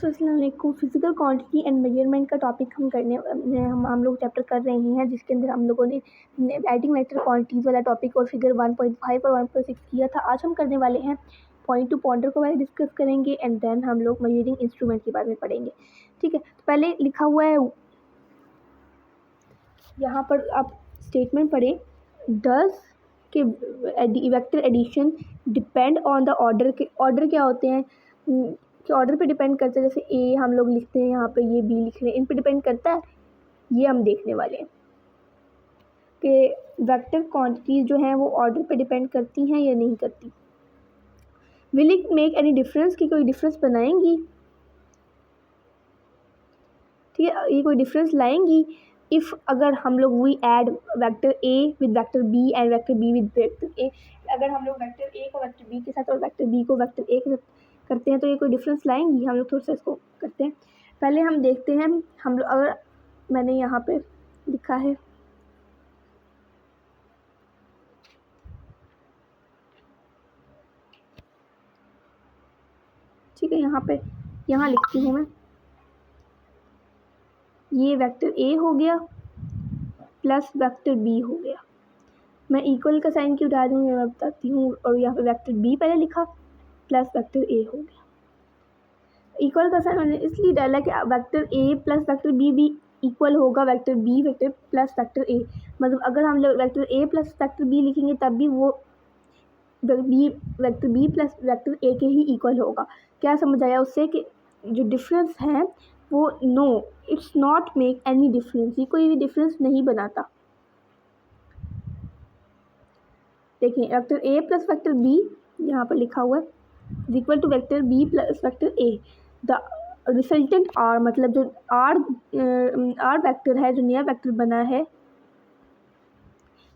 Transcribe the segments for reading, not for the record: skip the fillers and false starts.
अस्सलाम वालेकुम। Physical quantity and measurement का टॉपिक हम लोग चैप्टर कर रहे हैं, जिसके अंदर हम लोगों ने एडिंग वेक्टर क्वांटिटीज़ वाला टॉपिक और फिगर 1.5 और 1.6 किया था। आज हम करने वाले हैं पॉइंट टू पॉइंटर को बारे डिस्कस करेंगे एंड देन हम लोग मेजरिंग इंस्ट्रूमेंट के बारे में पढ़ेंगे। ठीक है, तो पहले लिखा हुआ है यहाँ पर, आप स्टेटमेंट पढ़े, डज के vector addition depend on the order के। ऑर्डर क्या होते हैं कि ऑर्डर पे डिपेंड करते हैं। जैसे ए हम लोग लिखते हैं, यहाँ पे ये बी लिख रहे हैं, इन पे डिपेंड करता है। ये हम देखने वाले हैं कि वेक्टर क्वांटिटीज जो हैं वो ऑर्डर पे डिपेंड करती हैं या नहीं करती। Will it make any difference, कि कोई डिफरेंस बनाएंगी, ठीक है, ये कोई डिफरेंस लाएंगी। इफ़ अगर हम लोग we add vector A with vector B and vector B with vector A, अगर हम लोग वेक्टर ए को वेक्टर बी के साथ और वेक्टर बी को वेक्टर ए के साथ करते हैं तो ये कोई डिफरेंस लाएंगी। हम लोग थोड़ा सा इसको करते हैं। पहले हम देखते हैं, हम लोग अगर मैंने यहाँ पे लिखा है, ठीक है, यहाँ लिखती हूँ मैं, ये वेक्टर ए हो गया प्लस वेक्टर बी हो गया। मैं इक्वल का साइन क्यों उठा दूँ, मैं बताती हूँ। और यहाँ पे वेक्टर बी पहले लिखा प्लस वेक्टर ए हो गया। इक्वल का साइन मैंने इसलिए डाला कि vector A plus vector B भी इक्वल होगा vector B vector plus vector A. मतलब अगर हम लोग vector A plus vector B लिखेंगे तब भी वो B vector B plus vector A के ही इक्वल होगा। क्या समझ आया उससे कि जो डिफरेंस है वो no, it's not make any difference, ये कोई भी डिफरेंस नहीं बनाता। देखिए, vector A plus vector B यहाँ पर लिखा हुआ है is equal to vector B plus vector A. The resultant R, मतलब जो आर वेक्टर है, जो नया वेक्टर बना है,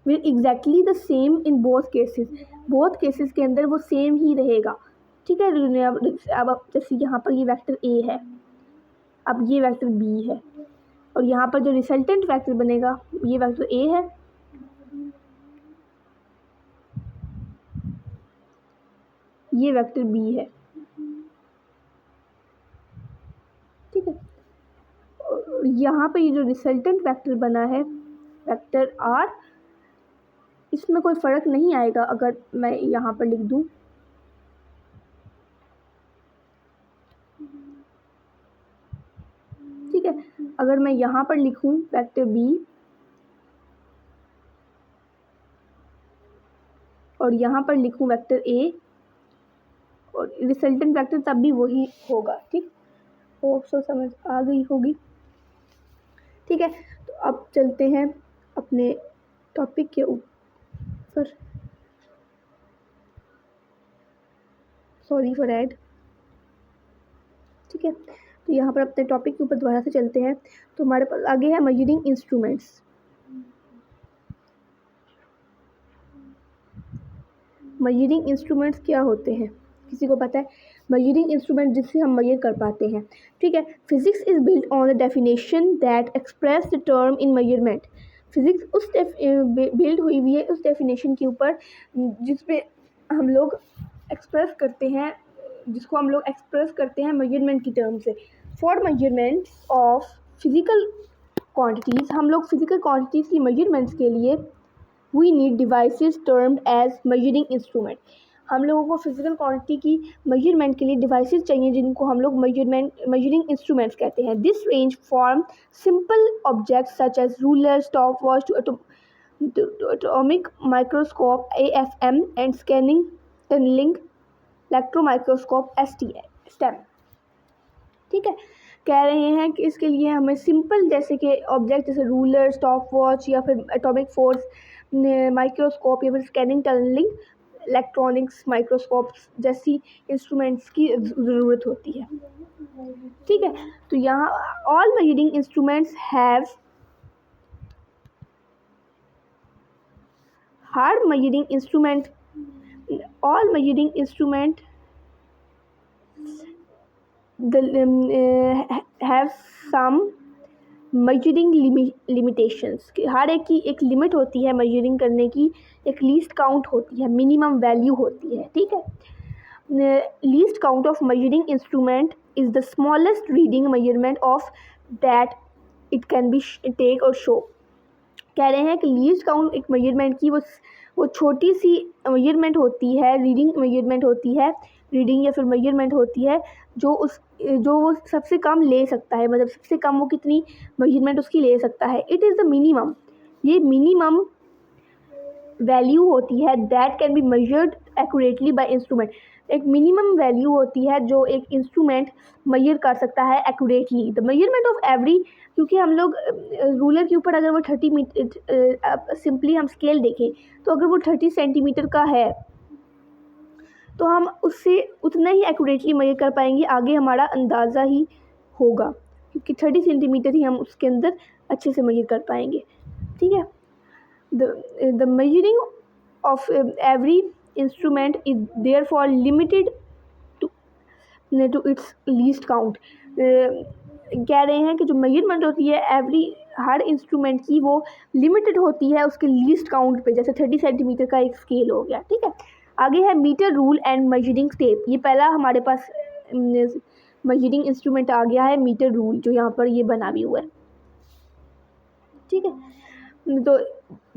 will exactly the same in both cases. Both cases के अंदर वो सेम ही रहेगा। ठीक है, अब जैसे यहाँ पर ये वेक्टर ए है, अब ये वेक्टर बी है, और यहाँ पर जो रिजल्टेंट वेक्टर बनेगा ये वेक्टर ए है, ये वेक्टर बी है। ठीक है, यहाँ पे ये जो रिजल्टेंट वेक्टर बना है वेक्टर आर, इसमें कोई फ़र्क नहीं आएगा अगर मैं यहाँ पर लिख दूँ ठीक है। अगर मैं यहाँ पर लिखूँ वेक्टर बी और यहाँ पर लिखूँ वेक्टर ए और रिजल्टेंट वेक्टर, तब भी वही होगा। ठीक, होप सो समझ आ गई होगी। ठीक है, तो अब चलते हैं अपने टॉपिक के ऊपर। Sorry for add. ठीक है, तो यहाँ पर अपने टॉपिक के ऊपर दोबारा से चलते हैं। तो हमारे पास आगे है मेजरिंग इंस्ट्रूमेंट्स। मेजरिंग इंस्ट्रूमेंट्स क्या होते हैं, किसी को पता है? मेजरिंग इंस्ट्रूमेंट जिससे हम मेजर कर पाते हैं। ठीक है, physics is build on the definition that express the term in measurement. Physics उस बिल्ड हुई है उस डेफिनेशन के ऊपर जिसमें हम लोग एक्सप्रेस करते हैं, जिसको हम लोग एक्सप्रेस करते हैं मेजरमेंट की टर्म से। For measurement of physical quantities, हम लोग फिजिकल क्वांटिटीज़ की मेजरमेंट्स के लिए we need devices termed as measuring instrument. हम लोगों को फिजिकल क्वांटिटी की मेजरमेंट के लिए डिवाइसेस चाहिए जिनको हम लोग मेजरिंग इंस्ट्रूमेंट्स कहते हैं। This range from simple objects such as ruler, stop watch to atomic microscope AFM and scanning tunneling electro microscope STM। ठीक है, कह रहे हैं कि इसके लिए हमें सिंपल जैसे कि ऑब्जेक्ट जैसे रूलर, स्टॉप वॉच या फिर एटॉमिक फोर्स माइक्रोस्कोप या फिर स्कैनिंग टनलिंग इलेक्ट्रॉनिक्स माइक्रोस्कोप्स जैसी इंस्ट्रूमेंट्स की ज़रूरत होती है। ठीक है, तो यहाँ all measuring instruments have her measuring instrument all measuring instrument have some measuring limitations। हर एक की एक लिमिट होती है मेजरिंग करने की, एक लीस्ट काउंट होती है, मिनिमम वैल्यू होती है। ठीक है, least count of measuring instrument is the smallest reading measurement of that it can be take और शो। कह रहे हैं कि लीस्ट काउंट एक मेजरमेंट की वो छोटी सी मेजरमेंट होती है, रीडिंग मेजरमेंट होती है, रीडिंग या फिर मेजरमेंट होती है जो वो सबसे कम ले सकता है, मतलब सबसे कम वो कितनी मेजरमेंट उसकी ले सकता है। इट इज़ द मिनिमम, ये मिनिमम वैल्यू होती है that can be measured accurately by instrument. एक मिनिमम वैल्यू होती है जो एक इंस्ट्रूमेंट मेजर कर सकता है accurately. The measurement of every, क्योंकि हम लोग रूलर के ऊपर अगर वो 30 मीटर, सिंपली हम स्केल देखें तो अगर वो 30 सेंटीमीटर का है तो हम उससे उतना ही एक्यूरेटली मेजर कर पाएंगे, आगे हमारा अंदाज़ा ही होगा, क्योंकि 30 सेंटीमीटर ही हम उसके अंदर अच्छे से मेजर कर पाएंगे। ठीक है, the measuring of every instrument is therefore limited to its least count। कह रहे हैं कि जो मेजरमेंट होती है हर इंस्ट्रूमेंट की वो लिमिटेड होती है उसके लीस्ट काउंट पे, जैसे 30 सेंटीमीटर का एक स्केल हो गया। ठीक है, आगे है metre rule and measuring tape. ये पहला हमारे पास मेजरिंग इंस्ट्रूमेंट आ गया है, मीटर रूल, जो यहाँ पर ये बना भी हुआ है। ठीक है, तो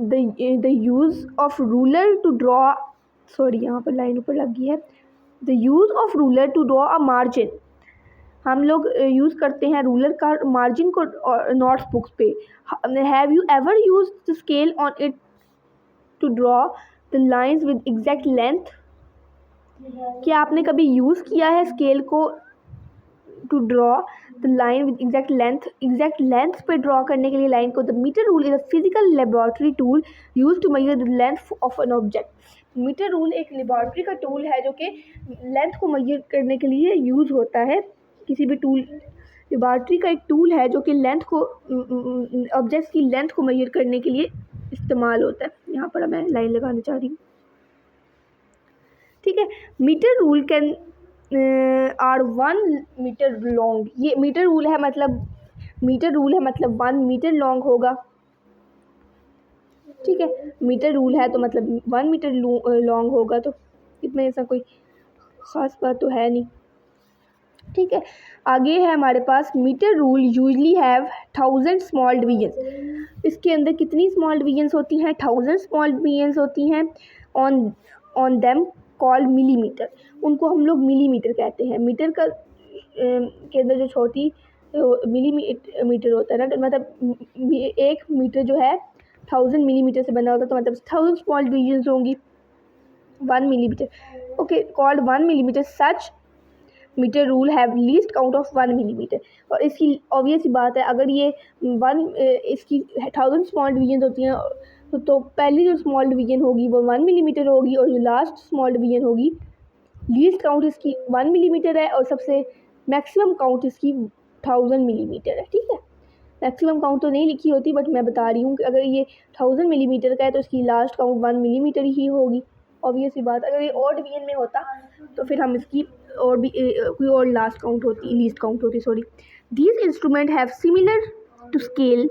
the use of ruler to draw, sorry यहाँ पर लाइन ऊपर लगी है, the use of ruler to draw a margin. हम लोग यूज़ करते हैं रूलर का मार्जिन को नोट्स बुक्स पे। Have you ever use the scale on it to draw the lines with exact length? क्या आपने कभी यूज़ किया है स्केल को to draw the line with exact length पे ड्रॉ करने के लिए लाइन को? The metre rule is a physical laboratory tool use to measure the length of an object. Metre rule एक लेबोरेटरी का टूल है जो कि लेंथ को मेजर करने के लिए यूज़ होता है। किसी भी टूल, लेबोरेटरी का एक टूल है जो कि लेंथ को, ऑब्जेक्ट्स की लेंथ को मेजर करने के लिए इस्तेमाल होता है। यहाँ पर मैं लाइन लगाना चाह रही हूँ। ठीक है, metre rule can are 1 metre long. ये मीटर रूल है मतलब 1 मीटर लॉन्ग होगा। ठीक है, मीटर रूल है तो मतलब 1 मीटर लॉन्ग होगा, तो इसमें ऐसा कोई ख़ास बात तो है नहीं। ठीक है, आगे है हमारे पास metre rule usually have 1000 small divisions. इसके अंदर कितनी स्मॉल डिवीजन्स होती हैं? 1000 स्मॉल डिवीजन्स होती हैं। ऑन देम कॉल्ड मिलीमीटर, उनको हम लोग मिलीमीटर कहते हैं। मीटर का के अंदर जो छोटी मिलीमीटर होता है ना, तो मतलब 1 मीटर जो है 1000 मिलीमीटर से बना होता है, तो मतलब 1000 स्मॉल डिवीजन्स होंगी 1 millimetre. Okay, called 1 millimetre. Such metre rule have least count of 1 millimetre. और इसकी ऑब्वियस बात है, अगर ये इसकी 1000 स्मॉल डिवीजन होती हैं तो पहली जो स्मॉल डिवीजन होगी वो 1 मिलीमीटर होगी, और जो लास्ट स्मॉल डिवीजन होगी लीस्ट काउंट इसकी 1 मिलीमीटर है, और सबसे मैक्सिमम काउंट इसकी 1000 मिलीमीटर है। ठीक है, मैक्सिमम काउंट तो नहीं लिखी होती, बट मैं बता रही हूँ कि अगर ये 1000 मिलीमीटर का है तो इसकी लास्ट काउंट 1 मिलीमीटर ही होगी। ऑब्वियस ही बात, अगर ये और डिवीजन में होता तो फिर हम इसकी और भी कोई और लीस्ट काउंट होती, sorry. These instrument have similar to scale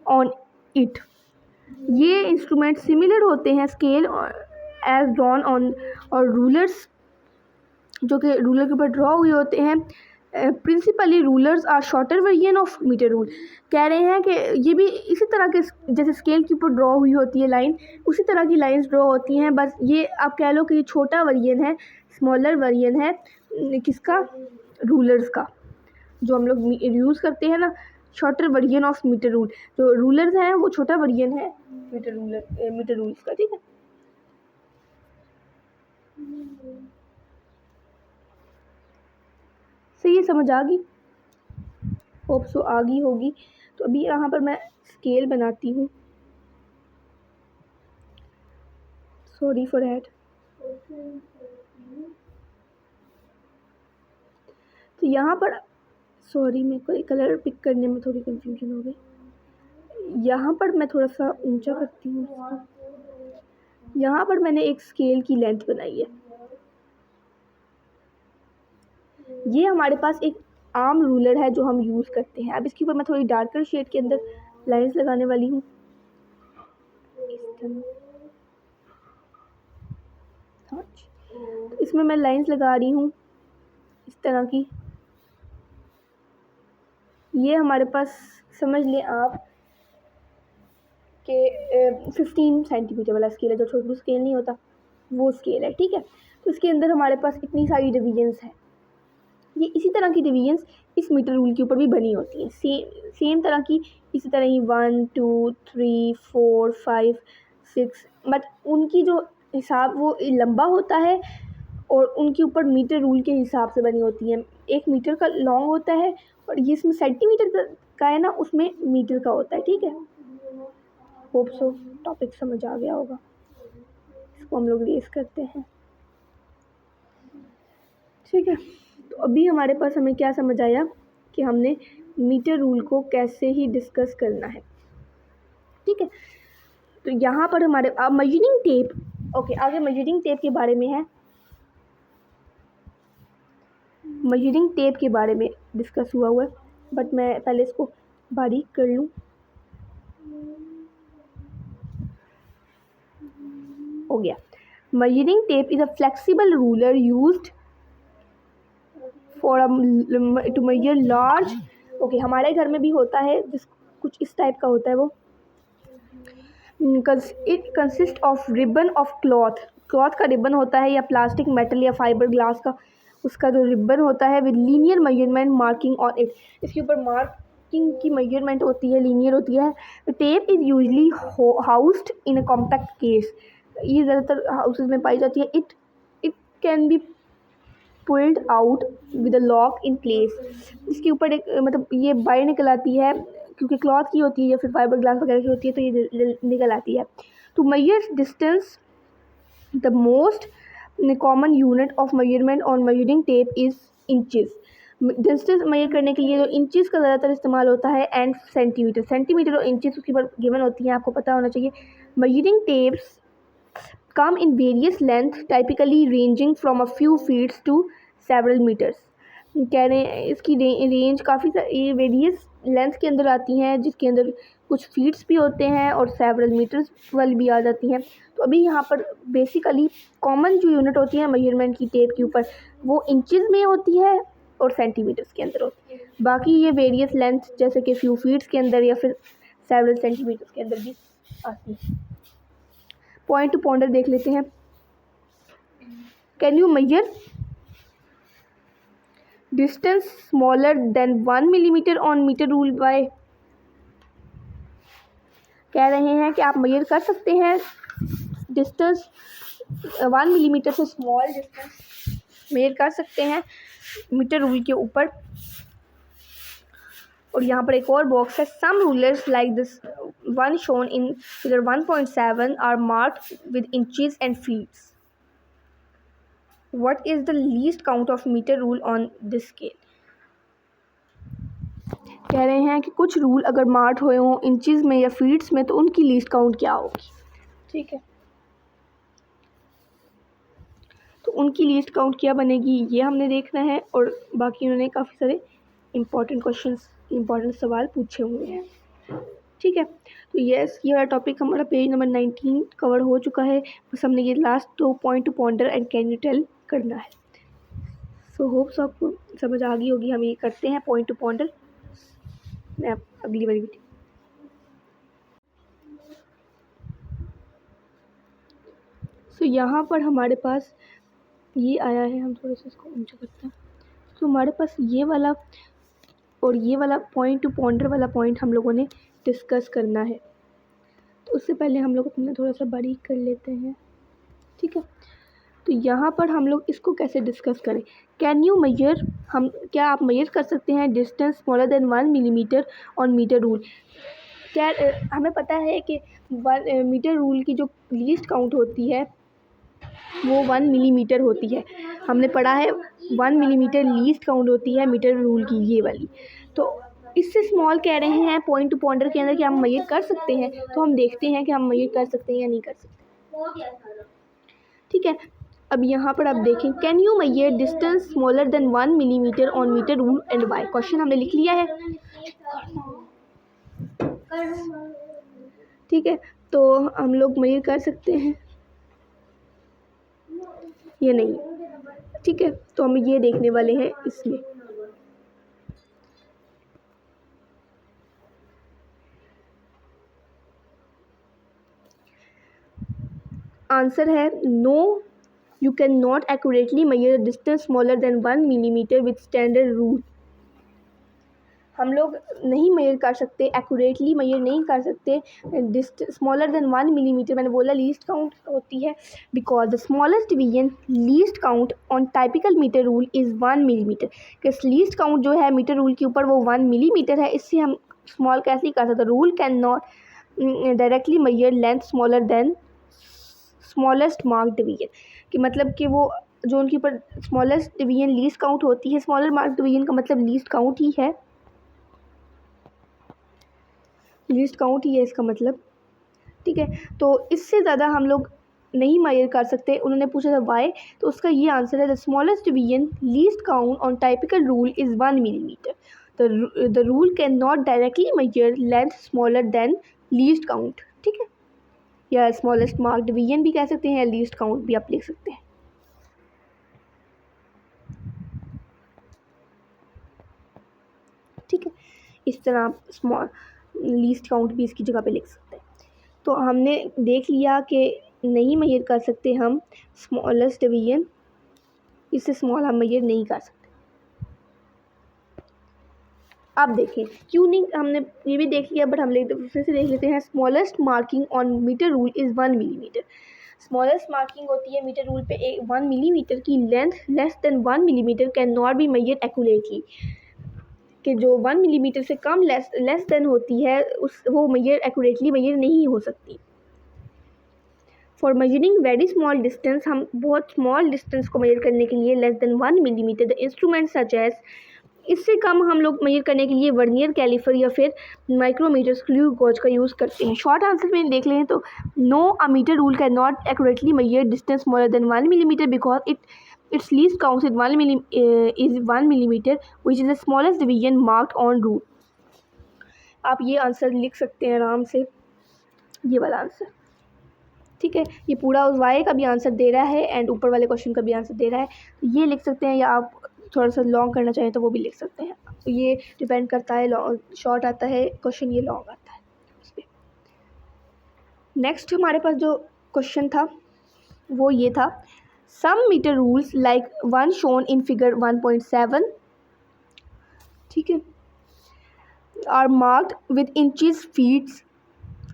on it. ये इंस्ट्रूमेंट सिमिलर होते हैं स्केल एज ड्रॉन ऑन, और रूलर्स जो कि रूलर के ऊपर ड्रॉ हुए होते हैं। Principally rulers are shorter version of metre rule. कह रहे हैं कि ये भी इसी तरह के, जैसे स्केल के ऊपर ड्रॉ हुई होती है लाइन, उसी तरह की लाइंस ड्रॉ होती हैं, बस ये आप कह लो कि ये छोटा वर्जन है, स्मॉलर वर्जन है किसका? रूलर्स का, जो हम लोग यूज़ करते हैं ना, shorter version of metre rule. जो रूलर्स हैं वो छोटा वर्जन है मीटर रूल्स का। ठीक है, सही है, समझ आ गई? होप सो आ गई होगी। तो अभी यहाँ पर मैं स्केल बनाती हूँ, सॉरी फॉर दैट। तो यहाँ पर सॉरी, मेरे को कलर पिक करने में थोड़ी कंफ्यूजन हो गई। यहाँ पर मैं थोड़ा सा ऊंचा करती हूँ। यहाँ पर मैंने एक स्केल की लेंथ बनाई है। ये हमारे पास एक आम रूलर है जो हम यूज़ करते हैं। अब इसके ऊपर मैं थोड़ी डार्कर शेड के अंदर लाइंस लगाने वाली हूँ। इसमें मैं लाइंस लगा रही हूँ इस तरह की। ये हमारे पास समझ लें आप कि 15 सेंटीमीटर वाला स्केल है, जो छोटा स्केल नहीं होता वो स्केल है, ठीक है। तो इसके अंदर हमारे पास इतनी सारी डिवीजन्स हैं। ये इसी तरह की डिवीजन्स इस मीटर रूल के ऊपर भी बनी होती हैं, सेम तरह की, इसी तरह ही 1 2 3 4 5 6, बट उनकी जो हिसाब वो लंबा होता है और उनके ऊपर मीटर रूल के हिसाब से बनी होती हैं। 1 मीटर का लॉन्ग होता है और ये इसमें सेंटीमीटर का है ना, उसमें मीटर का होता है, ठीक है। होप सो टॉपिक समझ आ गया होगा। इसको हम लोग रेस करते हैं, ठीक है। तो अभी हमारे पास हमें क्या समझ आया कि हमने मीटर रूल को कैसे ही डिस्कस करना है, ठीक है। तो यहाँ पर हमारे मेजरिंग टेप, ओके, आगे मेजरिंग टेप के बारे में है, मेजरिंग टेप के बारे में डिस्कस हुआ है, बट मैं पहले इसको बारीक कर लूँ। हो गया। Measuring tape is a flexible ruler used for to measure large, okay, हमारे घर में भी होता है, जिस कुछ इस टाइप का होता है वो। It consist of ribbon of cloth का रिबन होता है, या प्लास्टिक, मेटल या फाइबर ग्लास का उसका जो रिबन होता है, with linear measurement marking on it, इसके ऊपर मार्किंग की मेजरमेंट होती है, लीनियर होती है। Tape is usually housed in a compact case, ये ज़्यादातर हाउसेज में पाई जाती है। It can be pulled out with a lock in place, इसके ऊपर एक मतलब ये बाहर निकल आती है, क्योंकि क्लॉथ की होती है या फिर फाइबर ग्लास वगैरह की होती है, तो ये निकल आती है। To measure distance, the most common unit of measurement on measuring tape is inches. Distance measure करने के लिए जो इंचज़ का ज़्यादातर इस्तेमाल होता है, एंड सेंटीमीटर और इंचज़ उसके ऊपर गिवन होती हैं, आपको पता होना चाहिए। Measuring tapes come in various length, typically ranging from a few feet to several meters। कह रहे हैं इसकी रेंज काफ़ी वेरियस लेंथ के अंदर आती हैं, जिसके अंदर कुछ फीट्स भी होते हैं और सेवरल मीटर्स वाली भी आ जाती हैं। तो अभी यहाँ पर बेसिकली कॉमन जो यूनिट होती है मेजरमेंट की टेप के ऊपर, वो इंचज़ में होती है और सेंटीमीटर्स के अंदर होती है। बाकी ये वेरियस लेंथ जैसे कि फ्यू फीट्स के अंदर या फिर सेवरल सेंटीमीटर्स के अंदर भी आती है। पॉइंट टू पॉन्डर देख लेते हैं। Can you measure distance smaller than 1 millimetre on metre rule by, कह रहे हैं कि आप मेजर कर सकते हैं डिस्टेंस 1 मिलीमीटर से स्मॉल डिस्टेंस मेजर कर सकते हैं मीटर रूल के ऊपर। और यहाँ पर एक और बॉक्स है, some rulers like this one shown in figure 1.7 are marked with inches and feets. What is the least count of meter rule on this scale? कह रहे हैं कि कुछ रूल अगर मार्क हुए हों इंचज़ में या फीट्स में, तो उनकी लीस्ट काउंट क्या होगी, ठीक है। तो उनकी लीस्ट काउंट क्या बनेगी, ये हमने देखना है। और बाकी उन्होंने काफ़ी सारे इम्पॉर्टेंट सवाल पूछे हुए हैं, ठीक है। तो यस, ये वाला टॉपिक हमारा पेज नंबर 19 कवर हो चुका है। बस हमने ये last 2 point to ponder and can you tell करना है। सो होप्स आपको समझ आ गई होगी। हम ये करते हैं पॉइंट टू पॉन्डर, मैं आप अगली वाली वीडियो। सो यहाँ पर हमारे पास ये आया है, हम थोड़ा सा इसको ऊंचा करते हैं। तो हमारे पास ये वाला और ये वाला पॉइंट टू पॉन्डर वाला पॉइंट हम लोगों ने डिस्कस करना है। तो उससे पहले हम लोग अपना थोड़ा सा बारीक कर लेते हैं, ठीक है। तो यहाँ पर हम लोग इसको कैसे डिस्कस करें। कैन यू मेजर, हम क्या आप मेजर कर सकते हैं distance smaller than 1 millimetre on metre rule. क्या हमें पता है कि मीटर रूल की जो लीस्ट काउंट होती है वो 1 मिलीमीटर होती है। हमने पढ़ा है 1 मिलीमीटर लीस्ट काउंट होती है मीटर रूल की, ये वाली। तो इससे स्मॉल कह रहे हैं पॉइंट टू पॉइंटर के अंदर कि हम मेजर कर सकते हैं। तो हम देखते हैं कि हम मेजर कर सकते हैं या नहीं कर सकते, ठीक है। अब यहाँ पर आप देखें, can you measure distance smaller than 1 millimetre on metre rule and why. Question हमने लिख लिया है, ठीक है। तो हम लोग मेजर कर सकते हैं या नहीं, ठीक है। तो हम ये देखने वाले हैं इसमें। आंसर है no, you can not accurately measure distance smaller than 1 millimetre with standard rule. हम लोग नहीं मेजर कर सकते, एक्यूरेटली मेजर नहीं कर सकते स्मॉलर देन 1 मिलीमीटर। मैंने बोला लीस्ट काउंट होती है, because the smallest division least count on typical metre rule is 1 millimetre. कि लीस्ट काउंट जो है मीटर रूल के ऊपर वो 1 मिलीमीटर है। इससे हम स्मॉल कैसे कर सकते? Rule can not directly measure length smaller than smallest mark division. कि मतलब कि वो जो उनके ऊपर स्मॉलेस्ट डिवीजन लीस्ट काउंट होती है, स्मॉलर मार्क डिवीजन का मतलब लीस्ट काउंट ही है, लीस्ट काउंट ही है इसका मतलब। ठीक है, तो इससे ज़्यादा हम लोग नहीं मेजर कर सकते। उन्होंने पूछा था वाई, तो उसका ये आंसर है the smallest division least count on typical rule is 1 millimetre. The rule can not directly measure length smaller than least count. ठीक है, या स्मॉलेस्ट मार्क डिवीजन भी कह सकते हैं, या लीस्ट काउंट भी आप लिख सकते हैं। ठीक है, इस तरह आप स्मॉल लीस्ट काउंट भी इसकी जगह पे लिख सकते हैं। तो हमने देख लिया कि नहीं मेजर कर सकते हम स्मॉलेस्ट डिवीजन, इससे स्मॉल हम मेजर नहीं कर सकते। अब देखें क्यों नहीं, हमने ये भी देख लिया, बट हम फिर से देख लेते हैं। Smallest marking on metre rule is 1 millimetre. Smallest marking होती है मीटर रूल पे 1 मिलीमीटर की। Length less than 1 millimetre can not be measure accurately. कि जो 1 मिलीमीटर से कम लेस देन होती है वो मेजर एक्यूरेटली मेजर नहीं हो सकती। For measuring very small distance, हम बहुत स्मॉल डिस्टेंस को मेजर करने के लिए less than 1 millimetre the instrument such as, इससे कम हम लोग मेजर करने के लिए वर्नियर कैलिपर या फिर माइक्रोमीटर स्क्रू गॉज का यूज़ करते हैं। शॉर्ट आंसर में देख लें तो no, a metre rule can not accurately measure distance smaller than 1 millimetre because its least counts is 1 millimeter which is the smallest division marked on rule। आप ये answer लिख सकते हैं आराम से, ये वाला आंसर। ठीक है, ये पूरा उस वाई का भी आंसर दे रहा है एंड ऊपर वाले क्वेश्चन का भी आंसर दे रहा है। तो ये लिख सकते हैं, या आप थोड़ा सा लॉन्ग करना चाहें तो वो भी लिख सकते हैं। तो ये डिपेंड करता है, शॉर्ट आता है क्वेश्चन, ये लॉन्ग आता है उस पर। नेक्स्ट हमारे पास जो क्वेश्चन था वो ये था, some metre rules like one shown in figure 1.7, ठीक है, are marked with inches feets.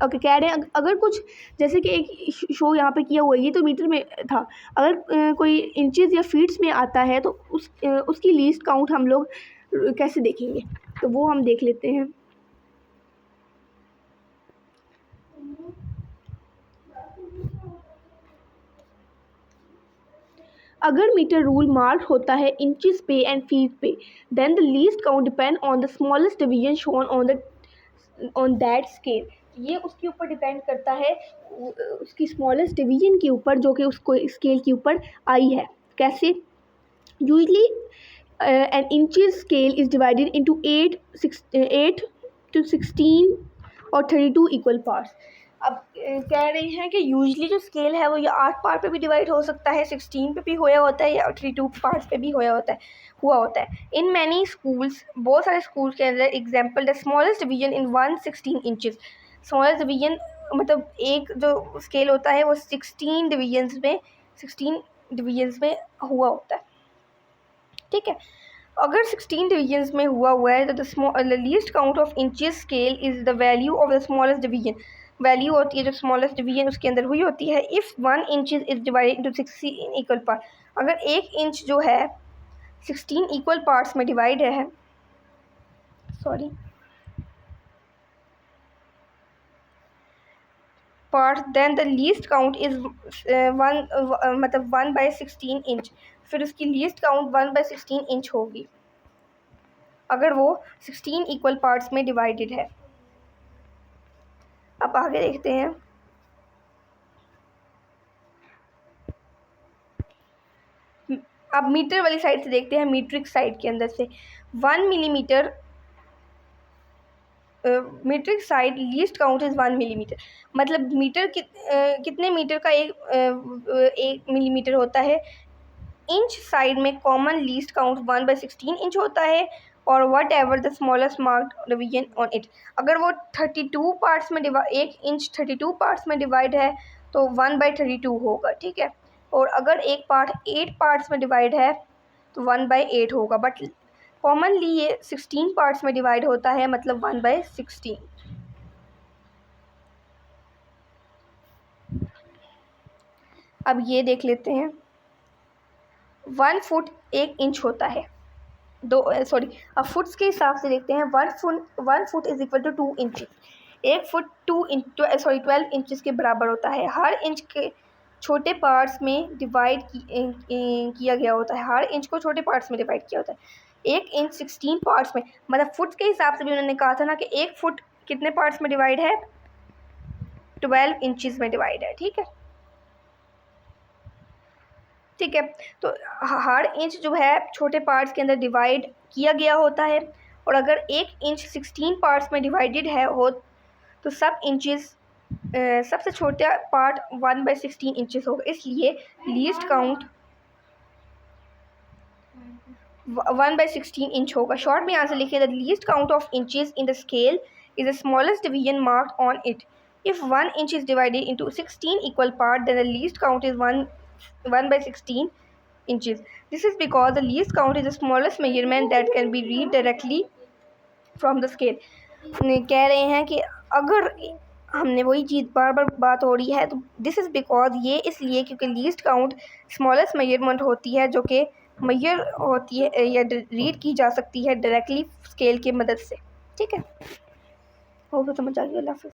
Okay, कह रहे हैं अगर कुछ जैसे कि एक शो यहाँ पे किया हुआ है, ये तो मीटर में था, अगर कोई इंचेस या फीट्स में आता है तो उसकी लीस्ट काउंट हम लोग कैसे देखेंगे, तो वो हम देख लेते हैं। अगर मीटर रूल मार्क होता है इंचेस पे एंड फीट पे, then the least count depend on the smallest division shown on that scale. ये उसके ऊपर डिपेंड करता है, उसकी स्मॉलेस्ट डिवीजन के ऊपर जो कि उसको स्केल के ऊपर आई है। कैसे? Usually an inches scale is divided into 8 to 16 और 32 इक्वल पार्ट्स। अब कह रही हैं कि यूजली जो स्केल है वो ये 8 पार्ट पे भी डिवाइड हो सकता है, 16 पे भी होया होता है, या 32 पार्ट्स पे भी हुआ होता है। इन मैनी स्कूल्स, बहुत सारे स्कूल्स के अंदर, example the smallest division in 116 inches. Smallest division मतलब एक जो स्केल होता है वो 16 डिवीजन्स में हुआ होता है। ठीक है, अगर 16 डिवीजन्स में हुआ है तो the least count of inches scale is the value of the smallest division. Value होती है जो स्मॉलेस्ट डिवीजन उसके अंदर हुई होती है। If 1 inch is divided into 16 equal part, अगर 1 इंच जो है 16 इक्वल पार्ट्स में डिवाइड है, part, then the least count is 1/16 inch. फिर उसकी लीस्ट काउंट 1/16 इंच होगी अगर वो 16 इक्वल पार्ट्स में डिवाइडेड है। अब आगे देखते हैं। अब मीटर वाली साइड से देखते हैं, मीट्रिक साइड के अंदर से 1 millimetre metric side least count is 1 millimetre. मतलब मीटर कितने मीटर का 1 मिलीमीटर होता है। इंच साइड में कॉमन लीस्ट काउंट 1/16 इंच होता है, और what ever the smallest marked division on it. अगर वो 32 पार्ट्स में 1 इंच 32 पार्ट्स में डिवाइड है तो 1/32 होगा, ठीक है। और अगर एक पार्ट 8 पार्ट्स में डिवाइड है तो 1/8 होगा, बट कॉमनली ये 16 पार्ट्स में डिवाइड होता है, मतलब 1/16। अब ये देख लेते हैं, 1 फुट 1 इंच होता है, अब फुट्स के हिसाब से देखते हैं। 1 foot is equal to 2 inch. 1 foot 12 inches के बराबर होता है। हर इंच के छोटे पार्ट्स में डिवाइड किया गया होता है, हर इंच को छोटे पार्ट्स में डिवाइड किया होता है। 1 इंच 16 पार्ट्स में, मतलब फुट के हिसाब से भी उन्होंने कहा था ना कि 1 फुट कितने पार्ट्स में डिवाइड है, 12 इंचज़ में डिवाइड है, ठीक है। ठीक है, तो हर इंच जो है छोटे पार्ट्स के अंदर डिवाइड किया गया होता है, और अगर 1 इंच 16 पार्ट्स में डिवाइडेड हो तो सब इंचेस सबसे छोटा पार्ट 1/16 इंचेस होगा, इसलिए लीस्ट काउंट 1/16 इंच होगा। शॉर्ट में आंसर लिखिए, the least count of inches in the scale is the smallest division marked on it. If 1 inch is divided into 16 equal parts, then the least count is 1/16 inches. This is because the least count is the smallest measurement that can be read directly from the scale. कह रहे हैं कि अगर हमने वही चीज़ बार बार बात हो रही है, तो दिस इज़ बिकॉज ये इसलिए क्योंकि लीस्ट काउंट स्मॉलेस्ट मेजरमेंट होती है, जो कि मेजर होती है या रीड की जा सकती है डायरेक्टली स्केल की मदद से, ठीक है। हो तो समझ आ गया। अल्लाह हाफ़िज़।